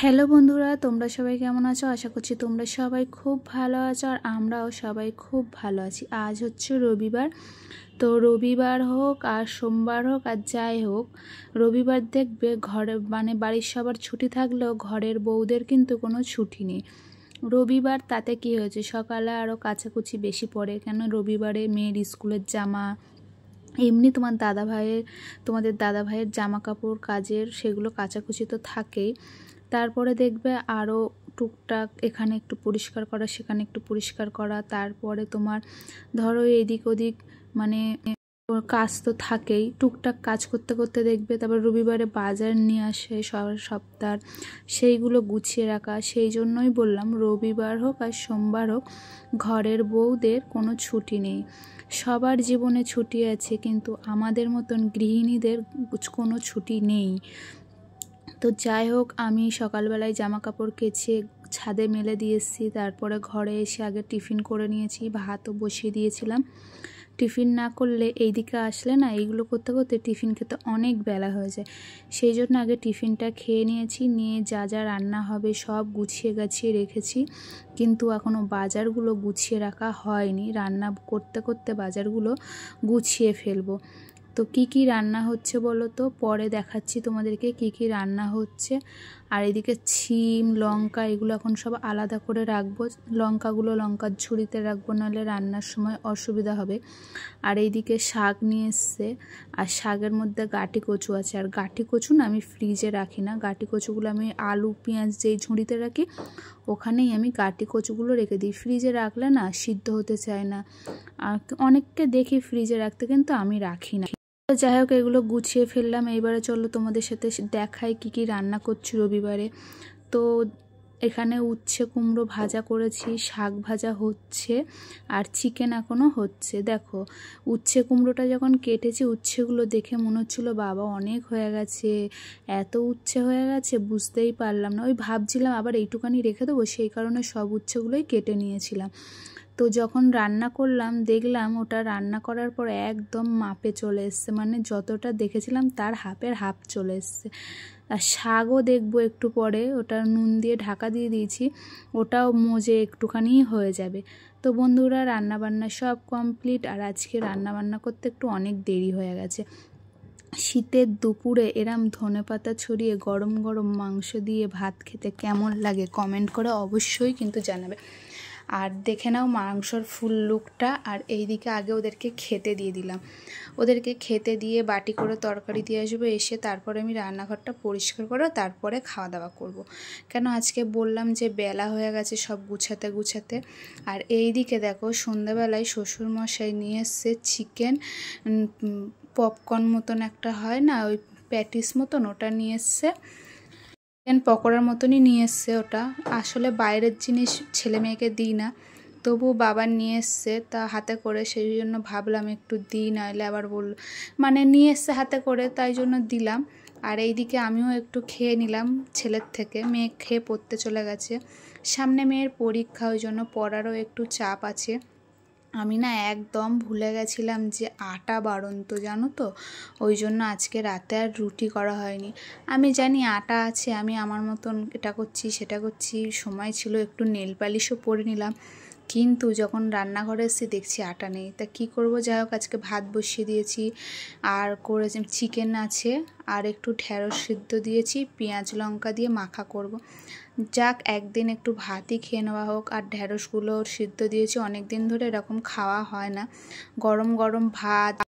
Hello বন্ধুরা, তোমরা সবাই কেমন আছো? আশা করছি তোমরা সবাই খুব ভালো আছো আর আমরাও সবাই খুব ভালো আছি। আজ হচ্ছে রবিবার, তো রবিবার হোক আর সোমবার হোক আর যাই হোক, রবিবার দেখবে ঘরে বাড়ির সবার ছুটি থাকলেও ঘরের বউদের কিন্তু কোনো ছুটি নেই। রবিবার তাতে কি হয়েছে, সকালে আরও কাচাকুচি বেশি পড়ে, কেন রবিবারে মেয়ের স্কুলের জামা, এমনি তোমাদের দাদা ভাইয়ের জামা কাপড় কাজের সেগুলো কাচাকুচি তো থাকেই। তারপরে দেখবে আরও টুকটাক এখানে একটু পরিষ্কার করা, সেখানে একটু পরিষ্কার করা, তারপরে তোমার ধরো এদিক ওদিক কাজ তো থাকেই। টুকটাক কাজ করতে করতে দেখবে তারপর রবিবারে বাজার নিয়ে আসে সপ্তাহ, সেইগুলো গুছিয়ে রাখা। সেই জন্যই বললাম রবিবার হোক আর সোমবার হোক ঘরের বউদের কোনো ছুটি নেই। সবার জীবনে ছুটি আছে, কিন্তু আমাদের মতন গৃহিণীদের কোনো ছুটি নেই। তো যাই হোক, আমি সকালবেলায় জামা কাপড় কেচে ছাদে মেলে দিয়ে এসেছি। তারপরে ঘরে এসে আগে টিফিন করে নিয়েছি, ভাতও বসিয়ে দিয়েছিলাম। টিফিন না করলে এইদিকে আসলে না, এইগুলো করতে করতে টিফিন খেতে অনেক বেলা হয়ে যায়। সেই জন্য আগে টিফিনটা খেয়ে নিয়েছি, নিয়ে যা যা রান্না হবে সব গুছিয়ে গাছিয়ে রেখেছি। কিন্তু এখনও বাজারগুলো গুছিয়ে রাখা হয়নি, রান্না করতে করতে বাজারগুলো গুছিয়ে ফেলবো। তো কি কি রান্না হচ্ছে বলো তো, পরে দেখাচ্ছি তোমাদেরকে কি কি রান্না হচ্ছে। আর এদিকে শিম, লঙ্কা এগুলো এখন সব আলাদা করে রাখবো। লঙ্কাগুলো লঙ্কার ঝুড়িতে রাখবো, নাহলে রান্নার সময় অসুবিধা হবে। আর এইদিকে শাক নিয়ে এসছে, আর শাকের মধ্যে গাঁটি কচু আছে। আর গাঁটি কচু না আমি ফ্রিজে রাখি না, গাঁটি কচুগুলো আমি আলু পেঁয়াজ যেই ঝুড়িতে রাখি ওখানেই আমি গাঁটি কচুগুলো রেখে দিই। ফ্রিজে রাখলে না সিদ্ধ হতে চায় না, আর অনেককে দেখি ফ্রিজে রাখতে, কিন্তু আমি রাখি না। যাই হোক, এগুলো গুছিয়ে ফেললাম। এইবারে চলো তোমাদের সাথে দেখাই কি কি রান্না করছি রবিবারে। তো এখানে উচ্ছে কুমড়ো ভাজা করেছি, শাক ভাজা হচ্ছে, আর চিকেন এখনও হচ্ছে। দেখো, উচ্ছে কুমড়োটা যখন কেটেছি উচ্ছেগুলো দেখে মনে হচ্ছিলো বাবা অনেক হয়ে গেছে, এত উচ্ছে হয়ে গেছে বুঝতেই পারলাম না। ওই ভাবছিলাম আবার এইটুকানি রেখে দেবো, সেই কারণে সব উচ্ছেগুলোই কেটে নিয়েছিলাম। তো যখন রান্না করলাম দেখলাম ওটা রান্না করার পর একদম মাপে চলে এসছে, মানে যতটা দেখেছিলাম তার হাফের হাফ চলে এসছে। আর শাকও দেখবো একটু পরে, ওটা নুন দিয়ে ঢাকা দিয়ে দিয়েছি, ওটাও মজে একটুখানি হয়ে যাবে। তো বন্ধুরা, রান্নাবান্না সব কমপ্লিট। আর আজকে রান্নাবান্না করতে একটু অনেক দেরি হয়ে গেছে। শীতের দুপুরে এরম ধনেপাতা ছড়িয়ে গরম গরম মাংস দিয়ে ভাত খেতে কেমন লাগে কমেন্ট করে অবশ্যই কিন্তু জানাবে। আর দেখে নাও মাংসর ফুল লুকটা। আর এই দিকে আগে ওদেরকে খেতে দিয়ে দিলাম, ওদেরকে খেতে দিয়ে বাটি করে তরকারি দিয়ে আসবো, এসে তারপরে আমি রান্নাঘরটা পরিষ্কার করে তারপরে খাওয়া দাওয়া করব। কেন আজকে বললাম যে বেলা হয়ে গেছে সব গুছাতে গুছাতে। আর এই দিকে দেখো, সন্ধ্যাবেলায় শ্বশুরমশাই নিয়ে এসছে চিকেন পপকর্ন মতন একটা হয় না, ওই প্যাটিস মতন, ওটা নিয়ে এসছে। চিকেন পকোড়ার মতনই নিয়ে এসছে। ওটা আসলে বাইরের জিনিস ছেলে মেয়েকে দিই না, তবু বাবা নিয়ে এসছে তা হাতে করে, সেই জন্য ভাবলাম একটু দিই, নাহলে আবার নিয়ে এসছে হাতে করে, তাই জন্য দিলাম। আর এইদিকে আমিও একটু খেয়ে নিলাম ছেলের থেকে। মেয়ে খেয়ে পড়তে চলে গেছে, সামনে মেয়ের পরীক্ষা, ওই জন্য পড়ারও একটু চাপ আছে। আমি না একদম ভুলে গেছিলাম যে আটা বাড়ন্ত, জানো তো, ওই জন্য আজকে রাতে আর রুটি করা হয়নি। আমি জানি আটা আছে, আমি আমার মতন এটা করছি সেটা করছি, সময় ছিল একটু নেল পালিশও পরে নিলাম, কিন্তু যখন রান্নাঘরে এসে দেখছি আটা নেই। তা কি করব, যাই হোক আজকে ভাত বসিয়ে দিয়েছি, আর করেছি চিকেন আছে, আর একটু ঢেঁড়স সিদ্ধ দিয়েছি, পেঁয়াজ লঙ্কা দিয়ে মাখা করব। যাক, একদিন একটু ভাতই খেয়ে নেওয়া হোক। আর ঢেঁড়সগুলো সিদ্ধ দিয়েছি, অনেক দিন ধরে এরকম খাওয়া হয় না, গরম গরম ভাত